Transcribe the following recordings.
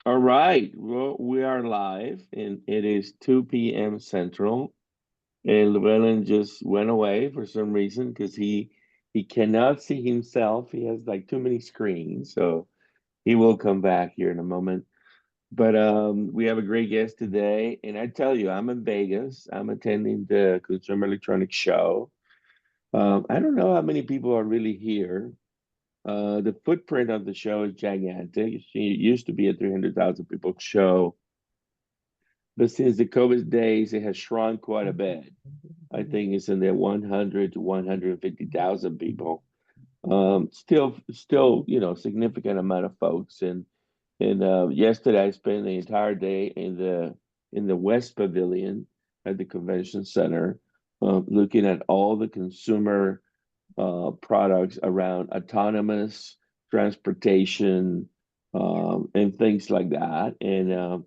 All right. Well, we are live and it is 2 p.m. Central. And Llewellyn just went away for some reason because he cannot see himself. He has like too many screens. So he will come back here in a moment. But we have a great guest today. And I tell you, I'm in Vegas. I'm attending the Consumer Electronics Show. I don't know how many people are really here. The footprint of the show is gigantic. It used to be a 300,000 people show. But since the COVID days, it has shrunk quite a bit. I think it's in the 100 to 150,000 people. Still, significant amount of folks. And yesterday, I spent the entire day in the West Pavilion at the convention center, looking at all the consumer products around autonomous transportation and things like that. And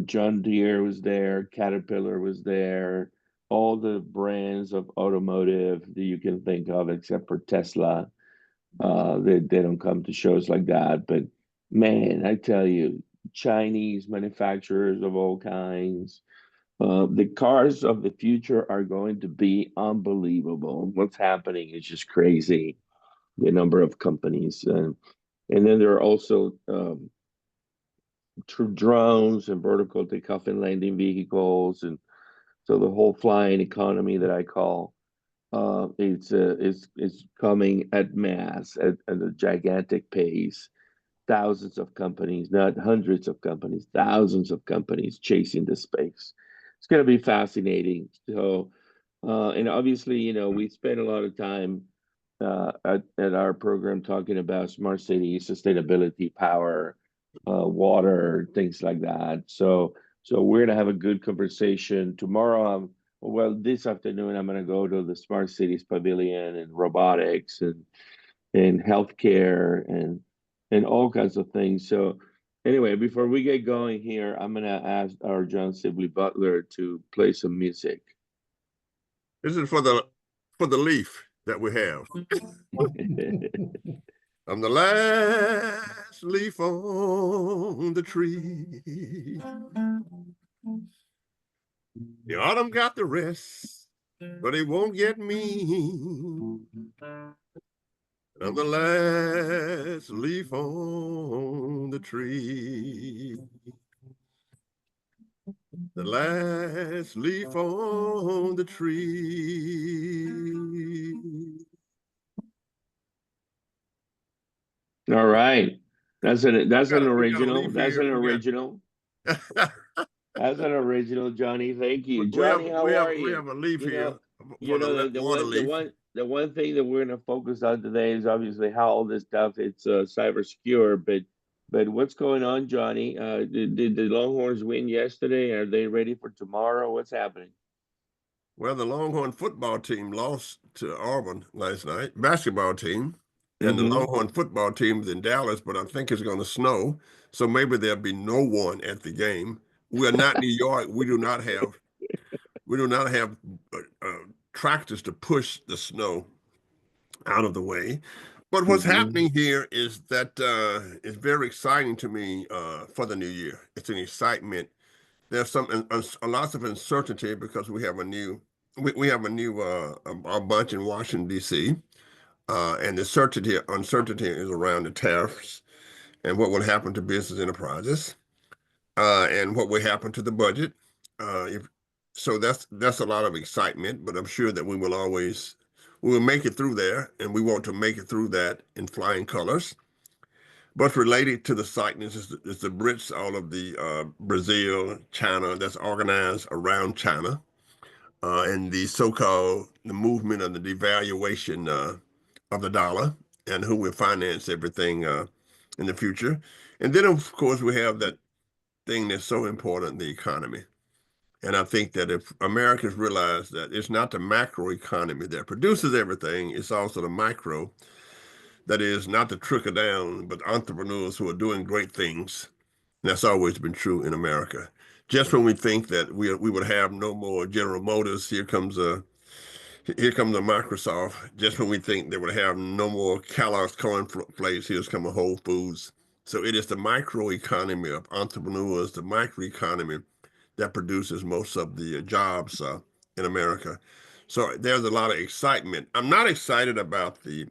John Deere was there, Caterpillar was there, all the brands of automotive that you can think of, except for Tesla. They don't come to shows like that. But man, I tell you, Chinese manufacturers of all kinds. The cars of the future are going to be unbelievable. What's happening is just crazy, the number of companies. And then there are also drones and vertical takeoff and landing vehicles, and so the whole flying economy that I call it's coming at mass at a gigantic pace. Thousands of companies, not hundreds of companies, thousands of companies chasing the space. It's going to be fascinating. So, and obviously, we spend a lot of time at our program talking about smart cities, sustainability, power, water, things like that. So we're gonna have a good conversation tomorrow. Well, this afternoon I'm gonna go to the Smart Cities Pavilion and robotics and healthcare and all kinds of things. So anyway, before we get going here, I'm gonna ask our John Sibley Butler to play some music. This is for the leaf that we have. I'm the last leaf on the tree. The autumn got the rest, but it won't get me. I'm the last leaf on the tree. The last leaf on the tree. All right. That's an original. That's an original, Johnny. Thank you. Johnny, how are you? We have a leaf here. The one thing that we're going to focus on today is obviously how all this stuff it's cyber secure, but what's going on, Johnny? Did the Longhorns win yesterday? Are they ready for tomorrow? What's happening? Well, the Longhorn football team lost to Auburn last night, basketball team. And the Longhorn football team is in Dallas, but I think it's going to snow. So maybe there'll be no one at the game. We are not New York. We do not have tractors to push the snow out of the way. But what's happening here is that it's very exciting to me for the new year. It's an excitement. There's a lot of uncertainty because we have a new bunch in Washington, D.C. And the uncertainty is around the tariffs and what will happen to business enterprises and what will happen to the budget. So that's a lot of excitement, but I'm sure that we will make it through there, and we want to make it through that in flying colors. But related to the excitement is the Brits, all of the Brazil, China, that's organized around China, and the movement of the devaluation of the dollar and who will finance everything in the future. And then, of course, we have that thing that's so important, the economy. And I think that if Americans realize that it's not the macro economy that produces everything, it's also the micro, that is not the trickle down, but entrepreneurs who are doing great things. And that's always been true in America. Just when we think that we would have no more General Motors, here comes a Microsoft. Just when we think they would have no more Kellogg's cornflakes, here's come a Whole Foods. So it is the microeconomy of entrepreneurs, the microeconomy that produces most of the jobs in America. So there's a lot of excitement. I'm not excited about the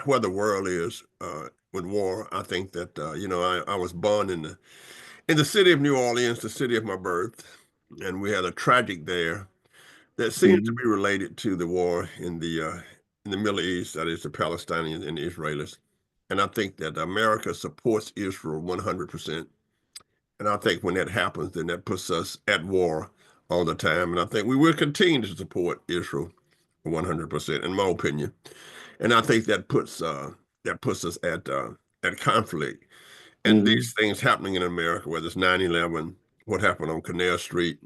where the world is with war. I think that I was born in the city of New Orleans, the city of my birth, and we had a tragic there that seems to Mm-hmm. be related to the war in the Middle East, that is the Palestinians and the Israelis. And I think that America supports Israel 100%. And I think when that happens, then that puts us at war all the time. And I think we will continue to support Israel 100%, in my opinion. And I think that puts us at conflict. And Mm-hmm. these things happening in America, whether it's 9/11, what happened on Canal Street,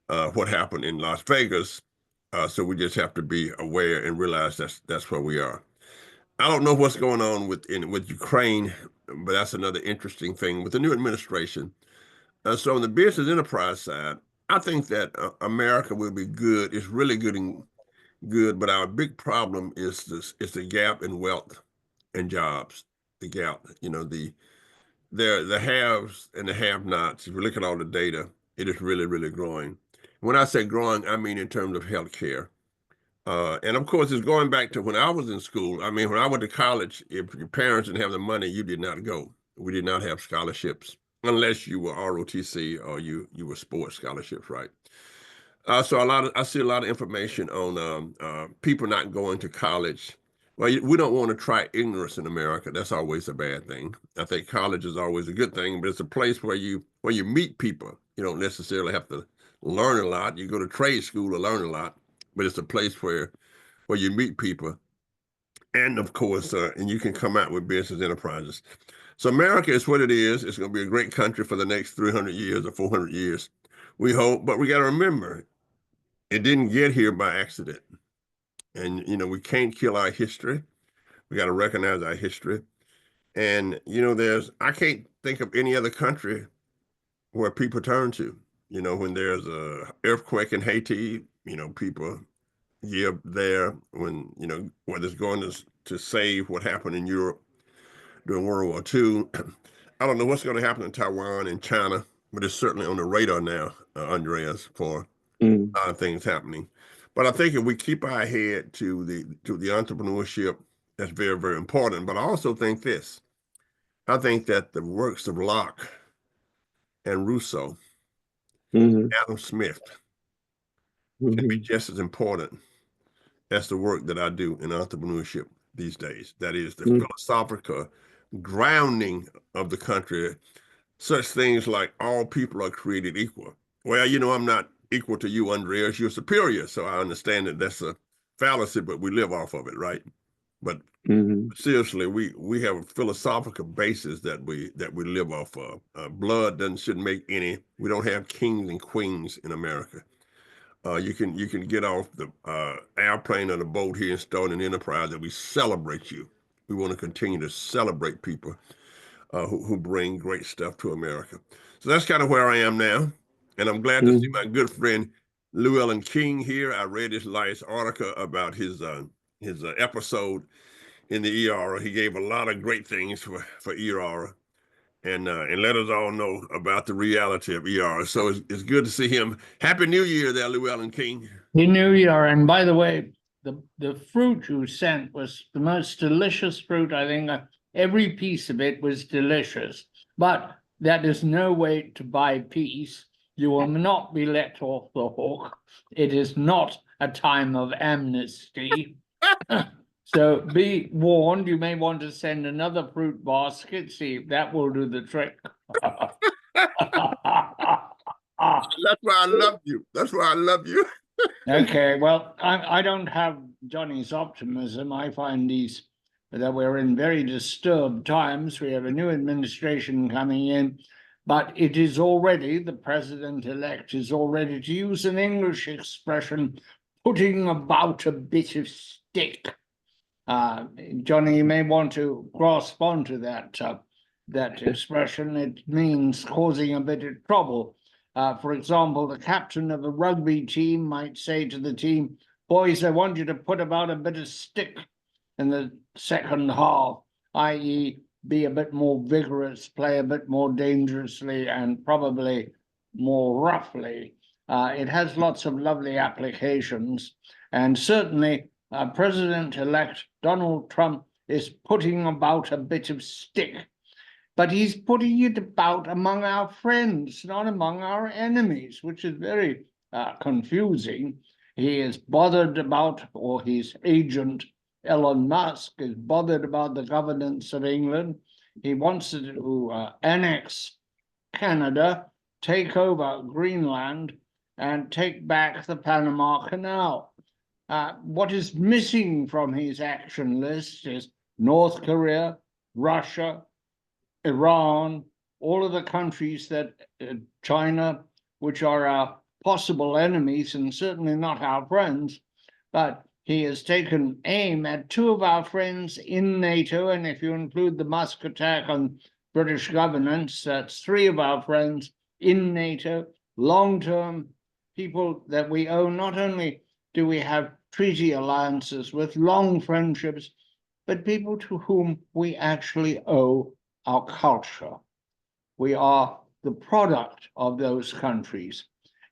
what happened in Las Vegas. So we just have to be aware and realize that's where we are. I don't know what's going on with Ukraine, but that's another interesting thing with the new administration. So on the business enterprise side, I think that America will be good. It's really good, but our big problem is the gap in wealth and jobs. The gap, the haves and the have-nots. If you look at all the data, it is really, really growing. When I say growing, I mean in terms of healthcare. And of course, it's going back to when I was in school. I mean, when I went to college, if your parents didn't have the money, you did not go. We did not have scholarships unless you were ROTC or you were sports scholarships, right? So I see a lot of information on people not going to college. Well, we don't want to try ignorance in America. That's always a bad thing. I think college is always a good thing, but it's a place where you meet people. You don't necessarily have to learn a lot. You go to trade school to learn a lot, but it's a place where you meet people, and of course, and you can come out with business enterprises. So America is what it is. It's going to be a great country for the next 300 years or 400 years. We hope, but we got to remember it didn't get here by accident. And, we can't kill our history. We got to recognize our history. And, I can't think of any other country where people turn to. When there's a earthquake in Haiti, people give there when, whether it's going to save what happened in Europe during World War II. I don't know what's going to happen in Taiwan and China, but it's certainly on the radar now, Andreas, for Mm-hmm. a lot of things happening. But I think if we keep our head to the entrepreneurship, that's very, very important. But I also think this. I think that the works of Locke and Rousseau, Mm-hmm. Adam Smith, can be Mm-hmm. just as important as the work that I do in entrepreneurship these days. That is the Mm-hmm. philosophical grounding of the country, such things like all people are created equal. Well, I'm not equal to you, Andreas. You're superior. So I understand that that's a fallacy, but we live off of it, right? But Mm-hmm. seriously, we have a philosophical basis that we live off of. Blood shouldn't make any. We don't have kings and queens in America. You can get off the airplane or the boat here and start an enterprise that we celebrate you. We want to continue to celebrate people who bring great stuff to America. So that's kind of where I am now. And I'm glad to see Mm-hmm. my good friend Llewellyn King here. I read his last article about his episode in the ER. He gave a lot of great things for ER and let us all know about the reality of ER. So it's good to see him. Happy New Year there, Llewellyn King. The New Year, and by the way, the fruit you sent was the most delicious fruit. I think every piece of it was delicious, but that is no way to buy peace. You will not be let off the hook. It is not a time of amnesty. So be warned, you may want to send another fruit basket, see if that will do the trick. That's why I love you. That's why I love you. Okay, well, I don't have Johnny's optimism. I find that we're in very disturbed times. We have a new administration coming in, but it is already, the president-elect is already, to use an English expression, putting about a bit of stick. Johnny, you may want to grasp onto that expression. It means causing a bit of trouble. For example, the captain of a rugby team might say to the team, boys, I want you to put about a bit of stick in the second half, i.e. be a bit more vigorous, play a bit more dangerously, and probably more roughly. It has lots of lovely applications, and certainly President-elect Donald Trump is putting about a bit of stick, but he's putting it about among our friends, not among our enemies, which is very confusing. He is bothered about, or his agent, Elon Musk, is bothered about the governance of England. He wants to annex Canada, take over Greenland, and take back the Panama Canal. What is missing from his action list is North Korea, Russia, Iran, all of the countries that China, which are our possible enemies and certainly not our friends, but he has taken aim at two of our friends in NATO, and if you include the Musk attack on British governance, that's three of our friends in NATO, long-term people that we owe. Not only do we have treaty alliances with long friendships, but people to whom we actually owe our culture. We are the product of those countries.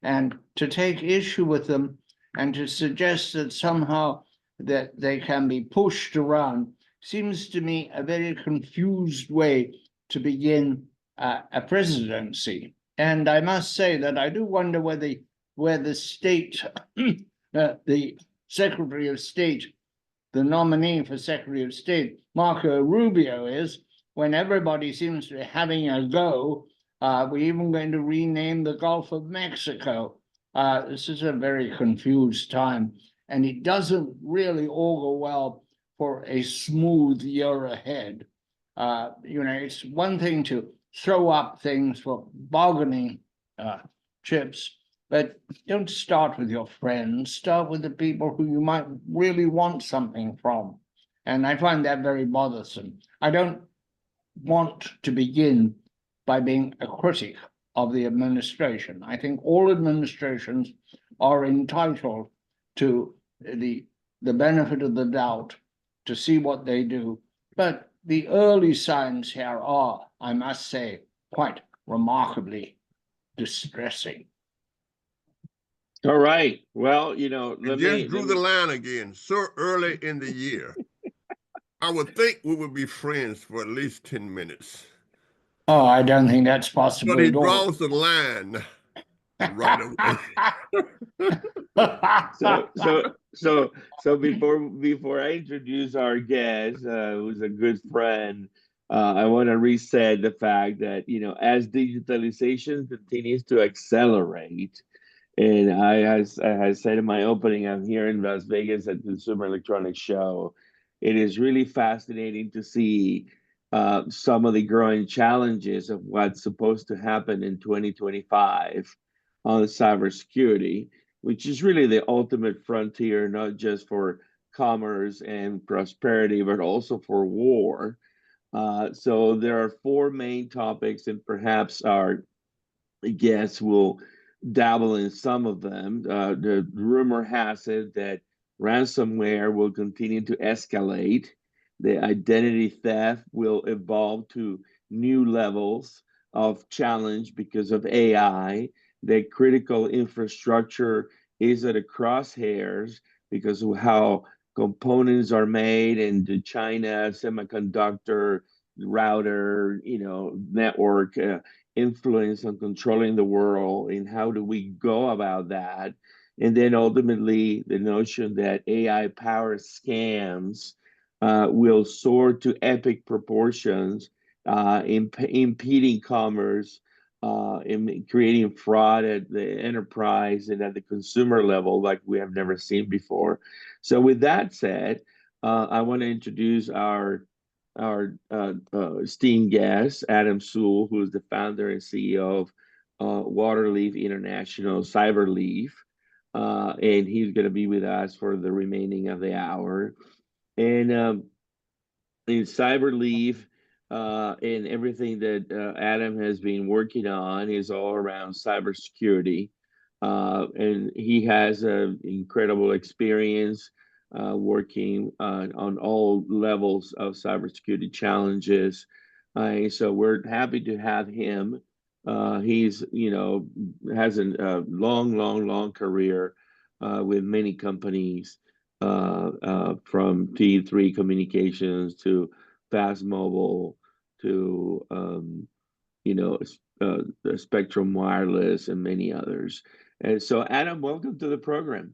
And to take issue with them and to suggest that somehow that they can be pushed around seems to me a very confused way to begin a presidency. And I must say that I do wonder where the state, the Secretary of State, the nominee for Secretary of State, Marco Rubio, is, when everybody seems to be having a go. We're even going to rename the Gulf of Mexico. This is a very confused time, and it doesn't really augur well for a smooth year ahead. It's one thing to throw up things for bargaining chips, but don't start with your friends. Start with the people who you might really want something from. And I find that very bothersome. I don't want to begin by being a critic of the administration. I think all administrations are entitled to the benefit of the doubt to see what they do. But the early signs here are, I must say, quite remarkably distressing. All right. Well, Let me drew the line again so early in the year. I would think we would be friends for at least 10 minutes. Oh, I don't think that's possible. But he draws the line right away. So before I introduce our guest, who's a good friend, I want to reset the fact that as digitalization continues to accelerate, and I said in my opening, I'm here in Las Vegas at the Consumer Electronics Show. It is really fascinating to see some of the growing challenges of what's supposed to happen in 2025 on cybersecurity, which is really the ultimate frontier, not just for commerce and prosperity, but also for war. So there are four main topics, and perhaps our guests will dabble in some of them. The rumor has it that ransomware will continue to escalate. The identity theft will evolve to new levels of challenge because of AI. The critical infrastructure is at a crosshairs because of how components are made, and the China semiconductor router, network influence on controlling the world, and how do we go about that? And then ultimately the notion that AI powered scams will soar to epic proportions, impeding commerce, creating fraud at the enterprise and at the consumer level like we have never seen before. So with that said, I want to introduce our esteemed guest, Adam Sewall, who is the founder and CEO of Waterleaf International Cyberleaf. And he's going to be with us for the remaining of the hour. And in Cyberleaf and everything that Adam has been working on is all around cybersecurity. And he has an incredible experience working on all levels of cybersecurity challenges, So we're happy to have him. He's, has a long career with many companies, from T3 Communications to Fast Mobile to, Spectrum Wireless and many others. And so, Adam, welcome to the program.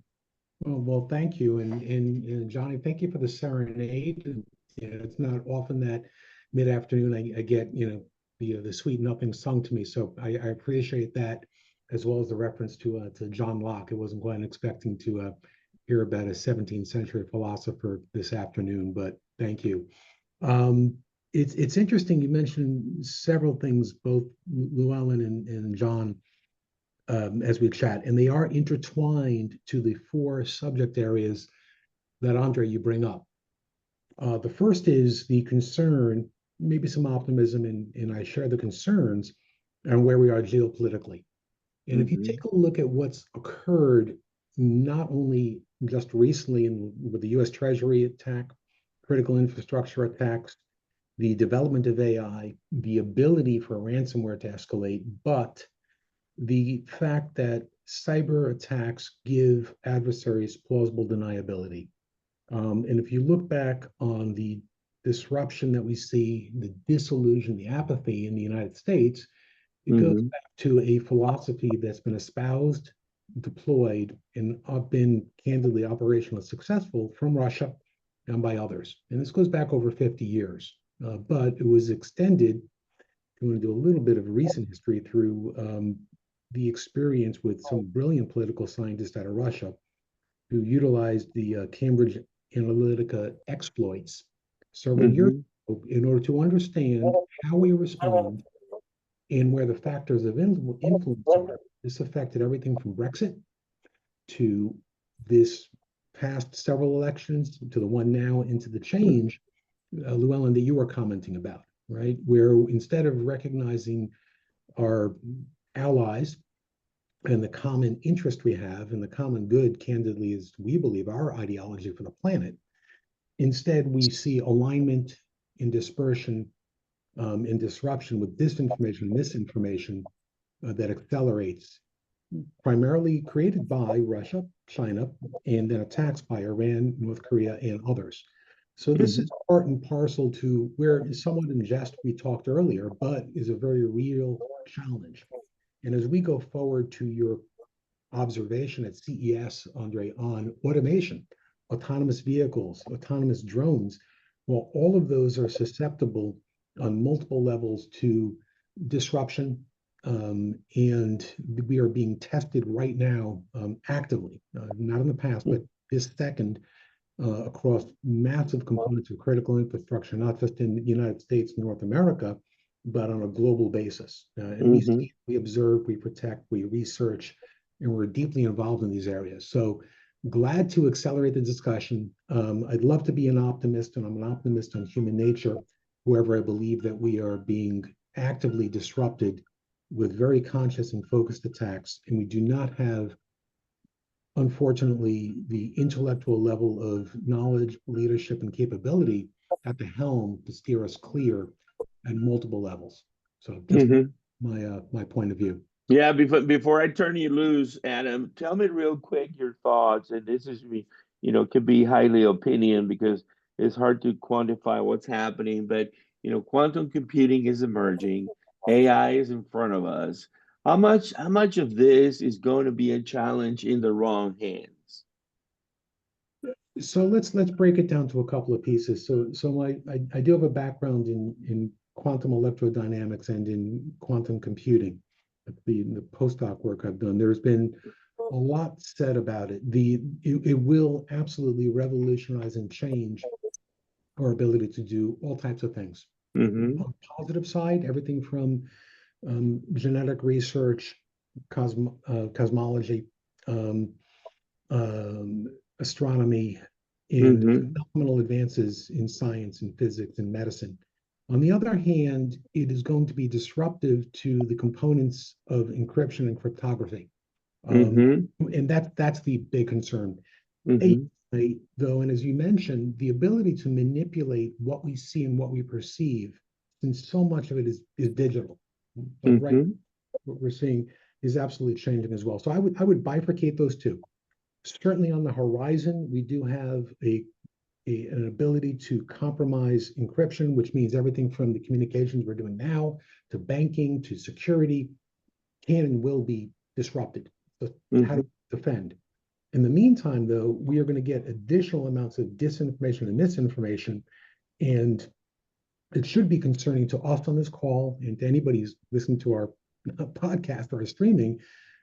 Well, thank you, and Johnny, thank you for the serenade. It's not often that mid-afternoon I get the sweet nothing sung to me, so I appreciate that, as well as the reference to John Locke. I wasn't quite expecting to hear about a 17th century philosopher this afternoon, but thank you. It's interesting you mentioned several things, both Llewellyn and John, as we chat, and they are intertwined to the four subject areas that, Andre, you bring up. The first is the concern, maybe some optimism, and I share the concerns on where we are geopolitically. And if you take a look at what's occurred, not only just recently with the US Treasury attack, critical infrastructure attacks, the development of AI, the ability for ransomware to escalate, but the fact that cyber attacks give adversaries plausible deniability. And if you look back on the disruption that we see, the disillusion, the apathy in the United States, it goes back to a philosophy that's been espoused, deployed, and been candidly operationally successful from Russia and by others. And this goes back over 50 years, but it was extended. I'm going to do a little bit of recent history through the experience with some brilliant political scientists out of Russia who utilized the Cambridge Analytica exploits several years ago in order to understand how we respond and where the factors of influence are. This affected everything from Brexit to this past several elections to the one now, into the change, Llewellyn, that you were commenting about, right? Where instead of recognizing our allies and the common interest we have and the common good, candidly, is, we believe, our ideology for the planet, instead we see alignment and dispersion and disruption with disinformation, misinformation that accelerates, primarily created by Russia, China, and then attacks by Iran, North Korea, and others. So this is part and parcel to where, somewhat in jest, we talked earlier, but is a very real challenge. And as we go forward to your observation at CES, Andre, on automation, autonomous vehicles, autonomous drones, well, all of those are susceptible on multiple levels to disruption, and we are being tested right now, actively, not in the past, but this second, across massive components of critical infrastructure, not just in the United States, North America, but on a global basis. And we see, we observe, we protect, we research, and we're deeply involved in these areas. So glad to accelerate the discussion. I'd love to be an optimist, and I'm an optimist on human nature. However, I believe that we are being actively disrupted with very conscious and focused attacks, and we do not have, unfortunately, the intellectual level of knowledge, leadership, and capability at the helm to steer us clear at multiple levels. So that's my point of view. Yeah, before I turn you loose, Adam, tell me real quick your thoughts. And this is, could be highly opinion because it's hard to quantify what's happening. But quantum computing is emerging. AI is in front of us. How much of this is going to be a challenge in the wrong hands? So let's break it down to a couple of pieces. So I do have a background in quantum electrodynamics and in quantum computing. The postdoc work I've done, there's been a lot said about it. It will absolutely revolutionize and change our ability to do all types of things. On the positive side, everything from genetic research, cosmology, astronomy, and phenomenal advances in science and physics and medicine. On the other hand, it is going to be disruptive to the components of encryption and cryptography. And that's the big concern. Though, and as you mentioned, the ability to manipulate what we see and what we perceive since so much of it is digital. But right, Mhm. what we're seeing is absolutely changing as well. So I would bifurcate those two. Certainly on the horizon, we do have an ability to compromise encryption, which means everything from the communications we're doing now to banking to security can and will be disrupted. So how do we defend? In the meantime, though, we are going to get additional amounts of disinformation and misinformation, and it should be concerning to us on this call and to anybody who's listening to our podcast or our streaming.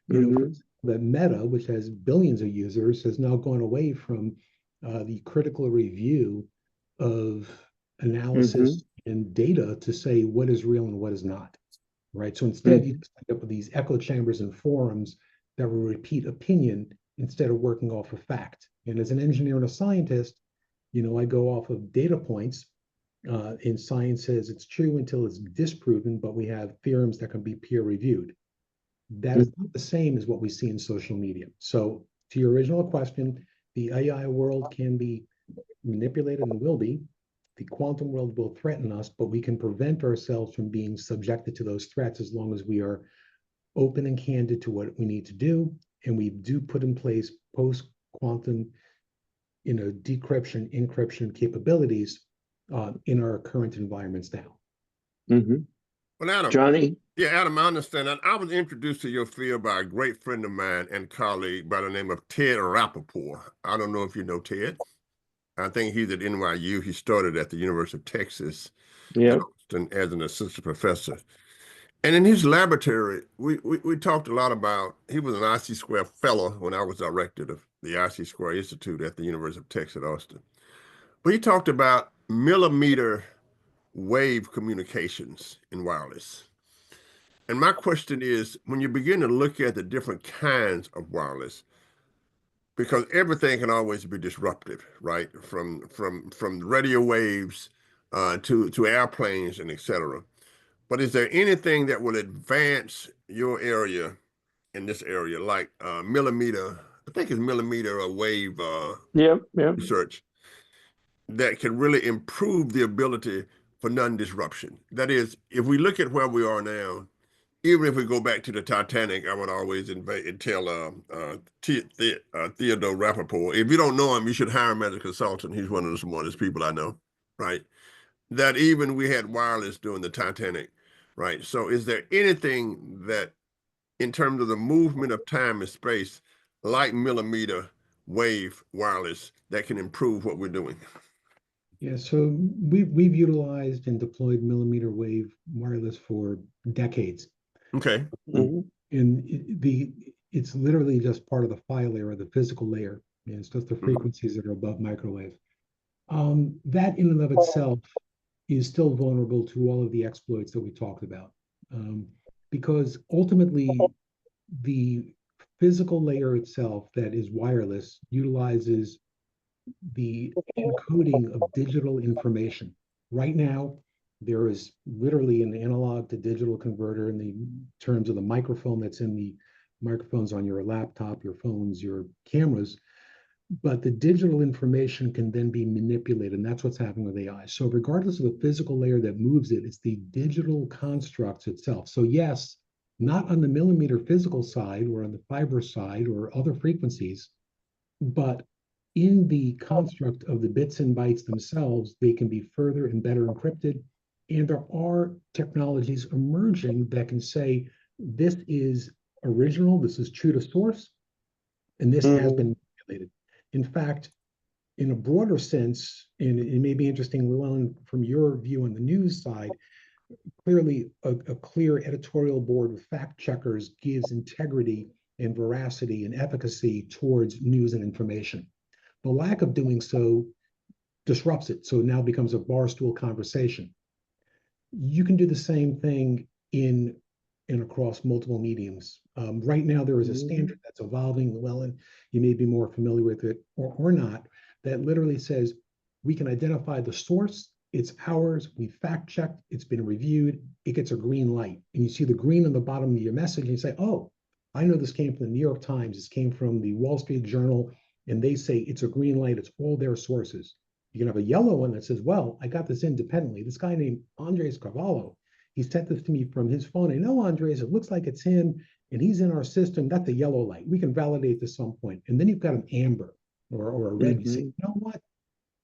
You know, for example, that Meta, which has billions of users, has now gone away from the critical review of analysis and data to say what is real and what is not, right? So instead, you just end up with these echo chambers and forums that will repeat opinion instead of working off of fact. And as an engineer and a scientist, you know, I go off of data points. And science says it's true until it's disproven, but we have theorems that can be peer reviewed. That is not the same as what we see in social media. So to your original question, the AI world can be manipulated and will be. The quantum world will threaten us, but we can prevent ourselves from being subjected to those threats as long as we are open and candid to what we need to do. And we do put in place post-quantum, you know, decryption, encryption capabilities in our current environments now. Well, Adam, Johnny? Yeah, Adam, I understand that. I was introduced to your field by a great friend of mine and colleague by the name of Ted Rappaport. I don't know if you know Ted. I think he's at NYU. He started at the University of Texas Yeah. at Austin as an assistant professor. And in his laboratory, we talked a lot about, he was an IC Square fellow when I was director of the IC Square Institute at the University of Texas at Austin. But he talked about millimeter wave communications in wireless. And my question is, when you begin to look at the different kinds of wireless, because everything can always be disruptive, right? From radio waves to airplanes and et cetera. But is there anything that will advance your area in this area, like millimeter, I think it's millimeter wave research, that can really improve the ability for non-disruption? That is, if we look at where we are now, even if we go back to the Titanic, I would always tell Theodore Rappaport, if you don't know him, you should hire him as a consultant. He's one of the smartest people I know, right? That even we had wireless during the Titanic, right? So is there anything that, in terms of the movement of time and space, like millimeter wave wireless, that can improve what we're doing? Yeah, so we've utilized and deployed millimeter wave wireless for decades. Okay. And it's literally just part of the file layer or the physical layer. And it's just the frequencies that are above microwave. That in and of itself is still vulnerable to all of the exploits that we talked about. Because ultimately, the physical layer itself that is wireless utilizes the encoding of digital information. Right now, there is literally an analog to digital converter in the terms of the microphone that's in the microphones on your laptop, your phones, your cameras. But the digital information can then be manipulated, and that's what's happening with AI. So regardless of the physical layer that moves it, it's the digital constructs itself. So yes, not on the millimeter physical side or on the fiber side or other frequencies, but in the construct of the bits and bytes themselves, they can be further and better encrypted. And there are technologies emerging that can say, this is original, this is true to source, and this has been manipulated. In fact, in a broader sense, and it may be interesting, Llewellyn, from your view on the news side, clearly a clear editorial board with fact checkers gives integrity and veracity and efficacy towards news and information. The lack of doing so disrupts it. So it now becomes a barstool conversation. You can do the same thing in across multiple mediums. Right now, there is a standard that's evolving. Llewellyn, you may be more familiar with it or not, that literally says we can identify the source, it's ours, we fact checked, it's been reviewed, it gets a green light. And you see the green on the bottom of your message, and you say, oh, I know this came from the New York Times, this came from the Wall Street Journal, and they say it's a green light, it's all their sources. You can have a yellow one that says, well, I got this independently. This guy named Andres Carvalho, he sent this to me from his phone. I know Andres, it looks like it's him, and he's in our system. That's a yellow light. We can validate this some point. And then you've got an amber or a red. You say, you know what?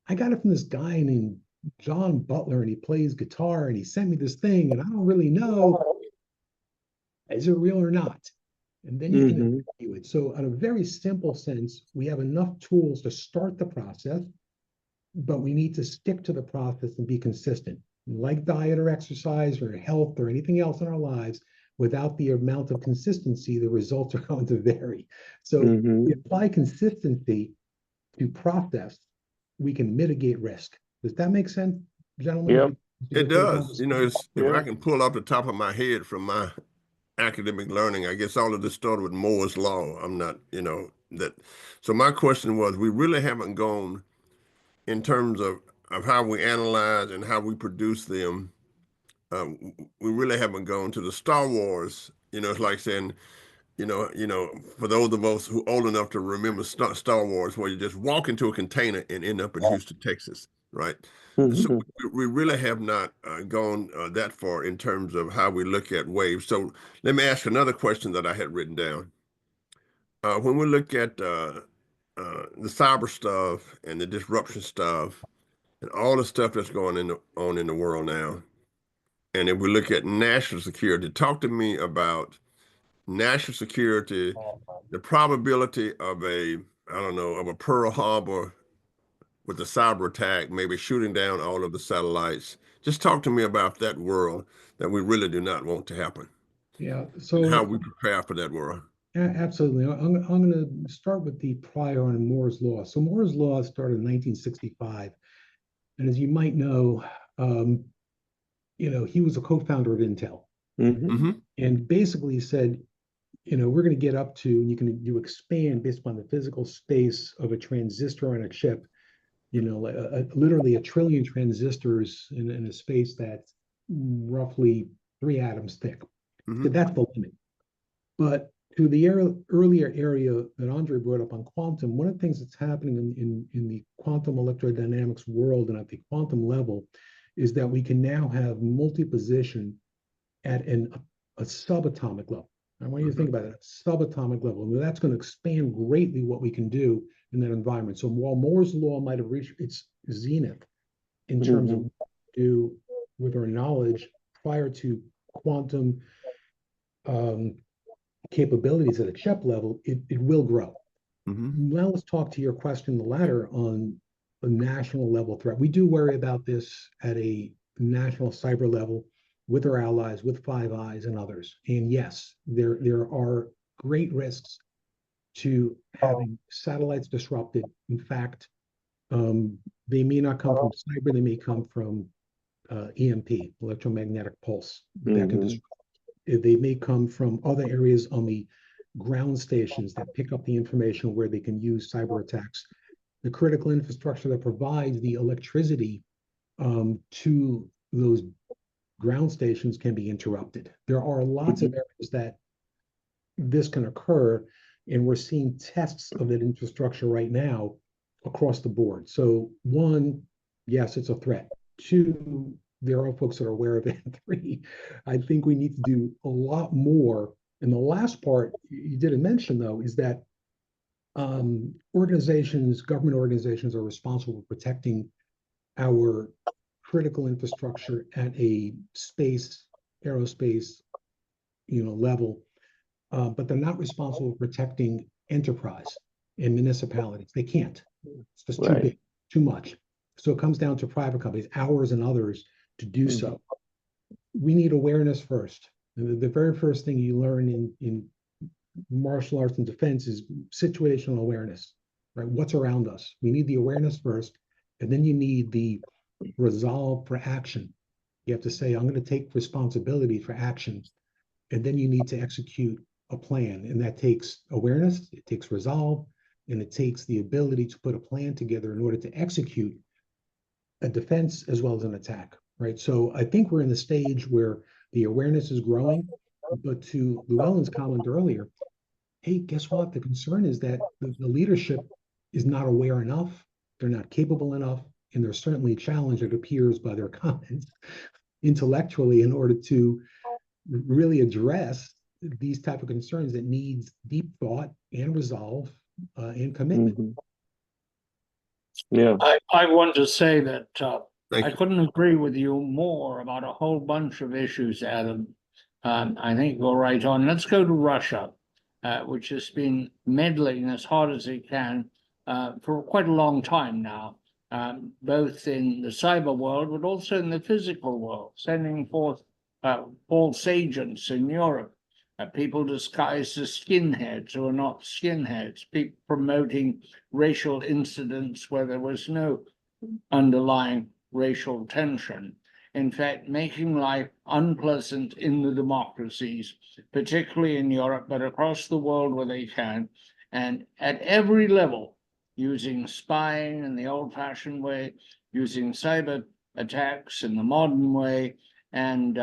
I got it from this guy named John Butler, and he plays guitar, and he sent me this thing, and I don't really know, is it real or not? And then you can review it. So in a very simple sense, we have enough tools to start the process, but we need to stick to the process and be consistent. Like diet or exercise or health or anything else in our lives, without the amount of consistency, the results are going to vary. So we apply consistency to process, we can mitigate risk. Does that make sense, gentlemen? Yep. It does. You know, it's, if I can pull off the top of my head from my academic learning, I guess all of this started with Moore's Law. I'm not, you know, that. So my question was, we really haven't gone in terms of how we analyze and how we produce them. We really haven't gone to the Star Wars. You know, it's like saying, you know, for those of us who old enough to remember Star Wars, where you just walk into a container and end up in Houston, Texas, right? So we really have not gone that far in terms of how we look at waves. So let me ask another question that I had written down. When we look at the cyber stuff and the disruption stuff and all the stuff that's going on in the world now, and if we look at national security, talk to me about national security, the probability of a, I don't know, of a Pearl Harbor with a cyber attack, maybe shooting down all of the satellites. Just talk to me about that world that we really do not want to happen. Yeah, And so how we prepare for that world. absolutely. I'm going to start with the prior on Moore's Law. So Moore's Law started in 1965. And as you might know, you know, he was a co-founder of Intel. And basically said, you know, we're going to get up to, and you expand based upon the physical space of a transistor on a chip, you know, literally 1 trillion transistors in a space that's roughly 3 atoms thick. So that's the limit. But to the earlier area that Andre brought up on quantum, one of the things that's happening in the quantum electrodynamics world and at the quantum level is that we can now have multi-position at a subatomic level. I want you to think about it, subatomic level. And that's going to expand greatly what we can do in that environment. So while Moore's Law might have reached its zenith in terms of what we do with our knowledge prior to quantum capabilities at a chip level, it will grow. Now let's talk to your question, the latter, on a national level threat. We do worry about this at a national cyber level with our allies, with Five Eyes and others. And yes, there are great risks to having satellites disrupted. In fact, they may not come from cyber, they may come from EMP, electromagnetic pulse, that can disrupt. They may come from other areas on the ground stations that pick up the information where they can use cyber attacks. The critical infrastructure that provides the electricity to those ground stations can be interrupted. There are lots of areas that this can occur, and we're seeing tests of that infrastructure right now across the board. So one, yes, it's a threat. Two, there are folks that are aware of it. And three, I think we need to do a lot more. And the last part you didn't mention, though, is that organizations, government organizations, are responsible for protecting our critical infrastructure at a space, aerospace, level, but they're not responsible for protecting enterprise and municipalities. They can't. It's just too big, too much. So it comes down to private companies, ours and others, to do so. We need awareness first. The very first thing you learn in martial arts and defense is situational awareness, right? What's around us? We need the awareness first, and then you need the resolve for action. You have to say, I'm going to take responsibility for action, and then you need to execute a plan, and that takes awareness, it takes resolve, and it takes the ability to put a plan together in order to execute a defense as well as an attack, right? So I think we're in the stage where the awareness is growing, but to Llewellyn's comment earlier, hey, guess what? The concern is that the leadership is not aware enough, they're not capable enough, and they're certainly challenged, it appears by their comments, intellectually, in order to really address these type of concerns that needs deep thought and resolve and commitment. Mhm. Yeah. I want to say that Thank I you. couldn't agree with you more about a whole bunch of issues, Adam. I think you're right on. Let's go to Russia, which has been meddling as hard as it can for quite a long time now, both in the cyber world, but also in the physical world, sending forth false agents in Europe. People disguised as skinheads who are not skinheads, people promoting racial incidents where there was no underlying racial tension. In fact, making life unpleasant in the democracies, particularly in Europe, but across the world where they can, and at every level, using spying in the old-fashioned way, using cyber attacks in the modern way, and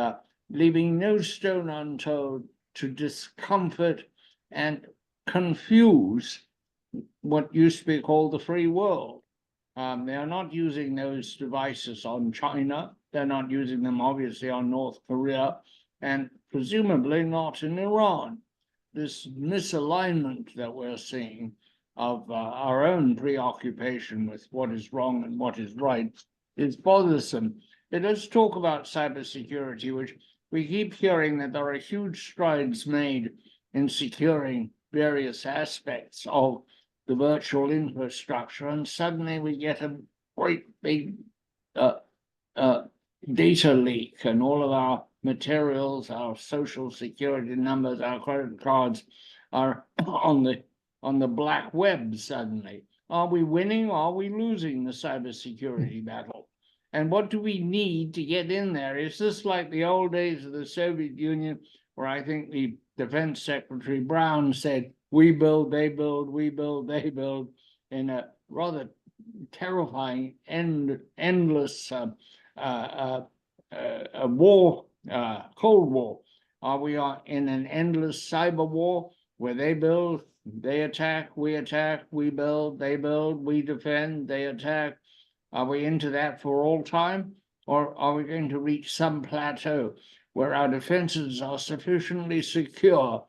leaving no stone unturned to discomfort and confuse what used to be called the free world. They are not using those devices on China. They're not using them, obviously, on North Korea, and presumably not in Iran. This misalignment that we're seeing of our own preoccupation with what is wrong and what is right is bothersome. But let's talk about cybersecurity, which we keep hearing that there are huge strides made in securing various aspects of the virtual infrastructure, and suddenly we get a great big data leak, and all of our materials, our social security numbers, our credit cards are on the black web suddenly. Are we winning or are we losing the cybersecurity battle? And what do we need to get in there? Is this like the old days of the Soviet Union, where I think the Defense Secretary Brown said, we build, they build, we build, they build, in a rather terrifying, endless war, Cold War? Are we in an endless cyber war where they build, they attack, we build, they build, we defend, they attack? Are we into that for all time? Or are we going to reach some plateau where our defenses are sufficiently secure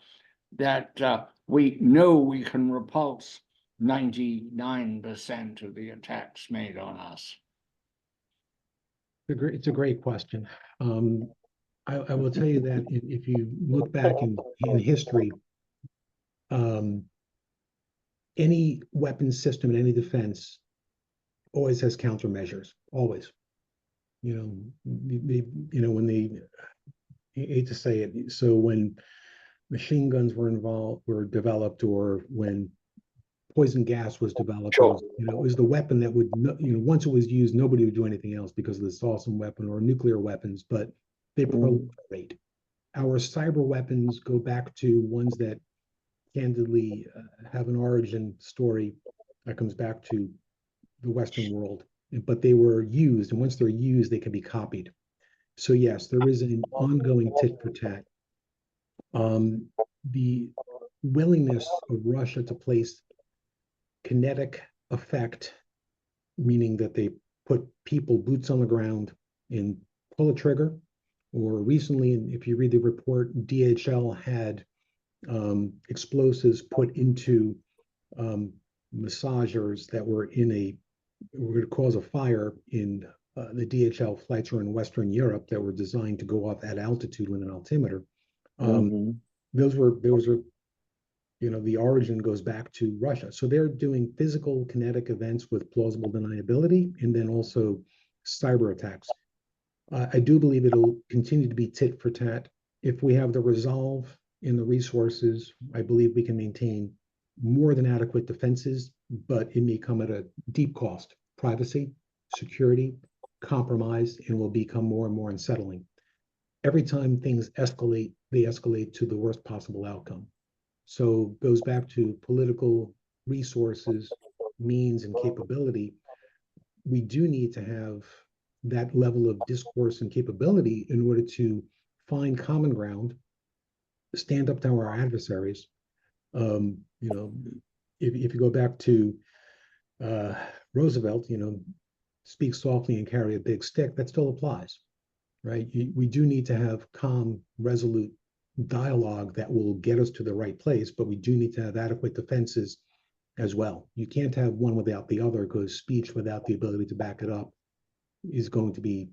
that we know we can repulse 99% of the attacks made on us? It's a great question. I will tell you that if you look back in history, any weapon system in any defense always has countermeasures, always. When they, I hate to say it, so when machine guns were developed, or when poison gas was developed, Sure. it was the weapon that would, once it was used, nobody would do anything else because of this awesome weapon, or nuclear weapons, but they proliferate. Our cyber weapons go back to ones that candidly have an origin story that comes back to the Western world, but they were used, and once they're used, they can be copied. So yes, there is an ongoing tit for tat. The willingness of Russia to place kinetic effect, meaning that they put people boots on the ground and pull a trigger, or recently, if you read the report, DHL had explosives put into massagers that were going to cause a fire in the DHL flights were in Western Europe that were designed to go off at altitude with an altimeter. Those were the origin goes back to Russia. So they're doing physical kinetic events with plausible deniability, and then also cyber attacks. I do believe it'll continue to be tit for tat. If we have the resolve and the resources, I believe we can maintain more than adequate defenses, but it may come at a deep cost. Privacy, security, compromise, and will become more and more unsettling. Every time things escalate, they escalate to the worst possible outcome. So goes back to political resources, means, and capability. We do need to have that level of discourse and capability in order to find common ground, stand up to our adversaries. If you go back to Roosevelt, speak softly and carry a big stick, that still applies, right? We do need to have calm, resolute dialogue that will get us to the right place, but we do need to have adequate defenses as well. You can't have one without the other, because speech without the ability to back it up is going to be,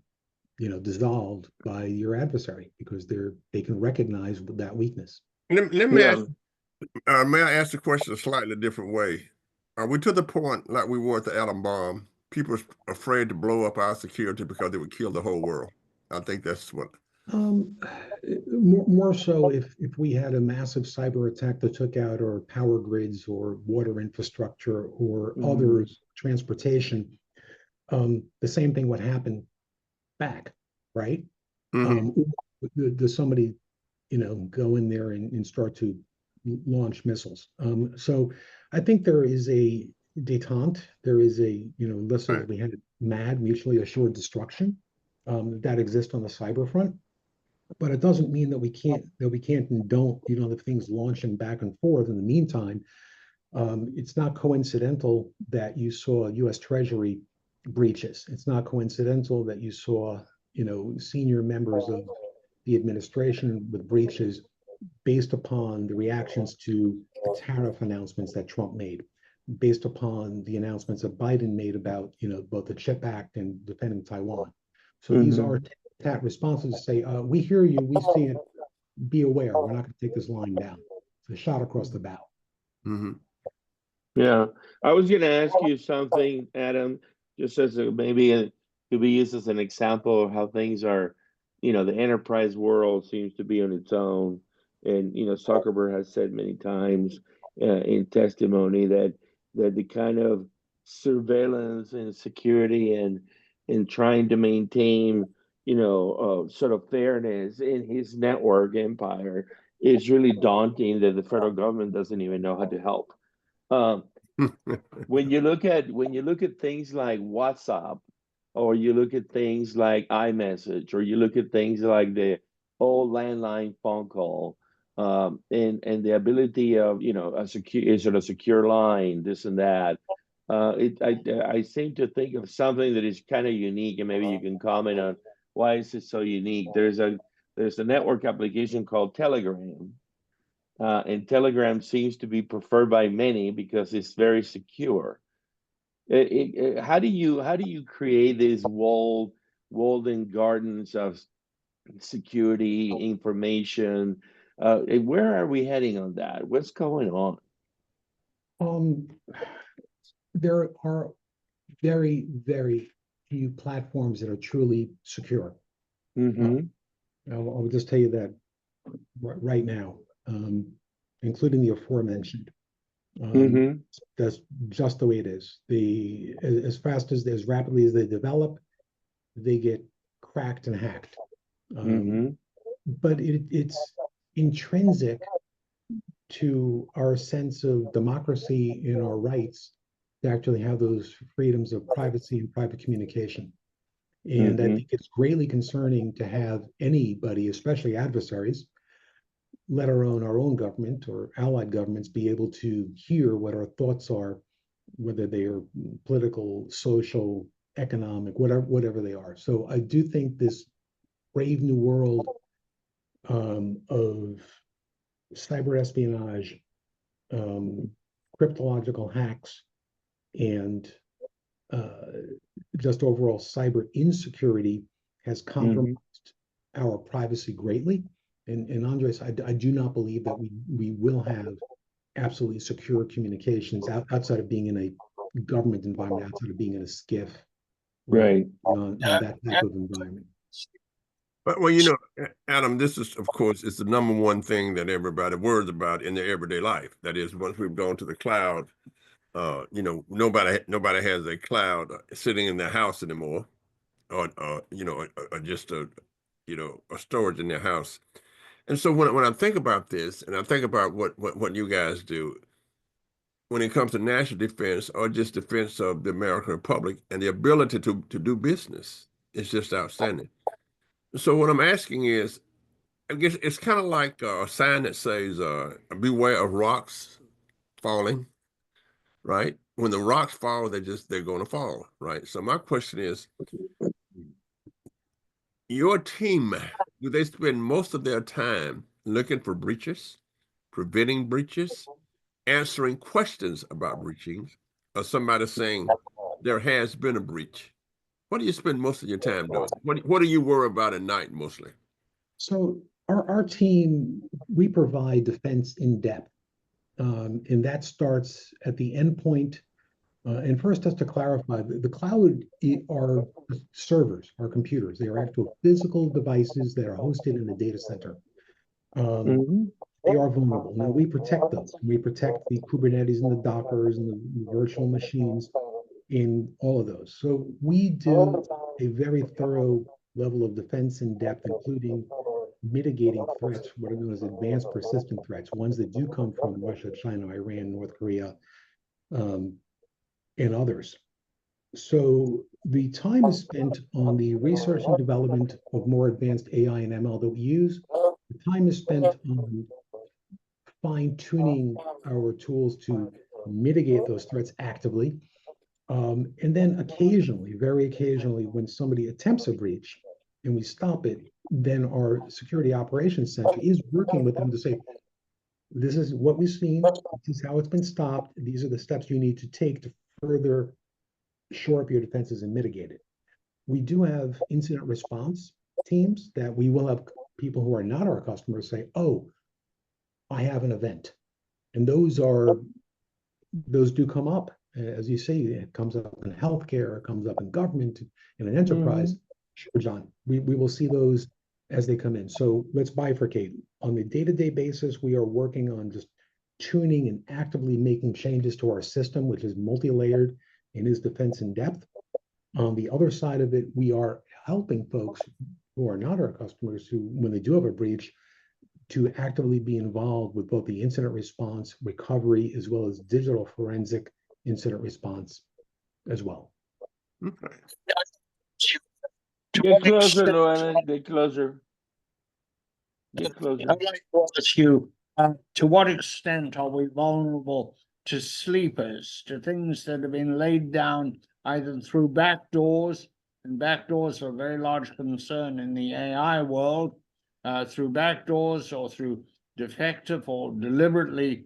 dissolved by your adversary, because they can recognize that weakness. Let me Yeah. ask, may I ask the question a slightly different way? Are we to the point like we were at the atom bomb? People are afraid to blow up our security because it would kill the whole world. I think that's what. More so if we had a massive cyber attack that took out our power grids or water infrastructure or other transportation, the same thing would happen back, right? Does somebody, go in there and start to launch missiles? So I think there is a detente. There is a, listen, we had MAD, mutually assured destruction, that exists on the cyber front. But it doesn't mean that we can't and don't, the things launching back and forth. In the meantime, it's not coincidental that you saw U.S. Treasury breaches. It's not coincidental that you saw, senior members of the administration with breaches based upon the reactions to the tariff announcements that Trump made, based upon the announcements that Biden made about, both the CHIP Act and defending Taiwan. So these are that responses to say, we hear you, we see it, be aware, we're not going to take this line down. It's a shot across the bow. Yeah, I was going to ask you something, Adam, just as maybe it could be used as an example of how things are. The enterprise world seems to be on its own, and Zuckerberg has said many times in testimony that the kind of surveillance and security and trying to maintain sort of fairness in his network empire is really daunting, that the federal government doesn't even know how to help. When you look at things like WhatsApp, or you look at things like iMessage, or you look at things like the old landline phone call, and the ability of a secure line, this and that. I seem to think of something that is kind of unique, and maybe you can comment on why is it so unique. There's a network application called Telegram. And Telegram seems to be preferred by many because it's very secure. How do you create these walled gardens of security information? And where are we heading on that? What's going on? There are very, very few platforms that are truly secure. I'll just tell you that right now. Including the aforementioned. That's just the way it is. As rapidly as they develop, they get cracked and hacked. But it's intrinsic to our sense of democracy and our rights to actually have those freedoms of privacy and private communication. And I think it's greatly concerning to have anybody, especially adversaries, let alone our own government or allied governments, be able to hear what our thoughts are, whether they are political, social, economic, whatever they are. So I do think this brave new world of cyber espionage, cryptological hacks, and just overall cyber insecurity has compromised our privacy greatly. And Andres, I do not believe that we will have absolutely secure communications outside of being in a government environment, outside of being in a SCIF, right? On that type of environment. But well, Adam, this is, of course, it's the number one thing that everybody worries about in their everyday life. That is, once we've gone to the cloud, nobody has a cloud sitting in their house anymore, or just a storage in their house. And so when I think about this, and I think about what you guys do, when it comes to national defense or just defense of the American Republic and the ability to do business, it's just outstanding. So what I'm asking is, I guess it's kind of like a sign that says, beware of rocks falling, right? when the rocks fall, they're going to fall, right? So my question is, your team, do they spend most of their time looking for breaches, preventing breaches, answering questions about breaching, or somebody saying there has been a breach? What do you spend most of your time doing? What do you worry about at night mostly? So our team, we provide defense in depth, and that starts at the endpoint. And first, just to clarify, the cloud are servers, are computers. They are actual physical devices that are hosted in the data center. They are vulnerable. Now, we protect those. We protect the Kubernetes and the Dockers and the virtual machines in all of those. So we do a very thorough level of defense in depth, including mitigating threats, what are known as advanced persistent threats, ones that do come from Russia, China, Iran, North Korea, and others. So the time is spent on the research and development of more advanced AI and ML that we use. The time is spent on fine-tuning our tools to mitigate those threats actively. And then occasionally, very occasionally, when somebody attempts a breach and we stop it, then our security operations center is working with them to say, this is what we've seen, this is how it's been stopped, these are the steps you need to take to further shore up your defenses and mitigate it. We do have incident response teams that we will have people who are not our customers say, oh, I have an event. And those do come up. As you say, it comes up in healthcare, it comes up in government, in an enterprise. Sure, John, we will see those as they come in. So let's bifurcate. On the day-to-day basis, we are working on just tuning and actively making changes to our system, which is multi-layered and is defense in depth. On the other side of it, we are helping folks who are not our customers, who, when they do have a breach, to actively be involved with both the incident response, recovery, as well as digital forensic incident response as well. Okay. Get closer, Llewellyn. Get closer. Get closer. I'd like to ask you, to what extent are we vulnerable to sleepers, to things that have been laid down either through backdoors, and backdoors are a very large concern in the AI world, through backdoors or through defective or deliberately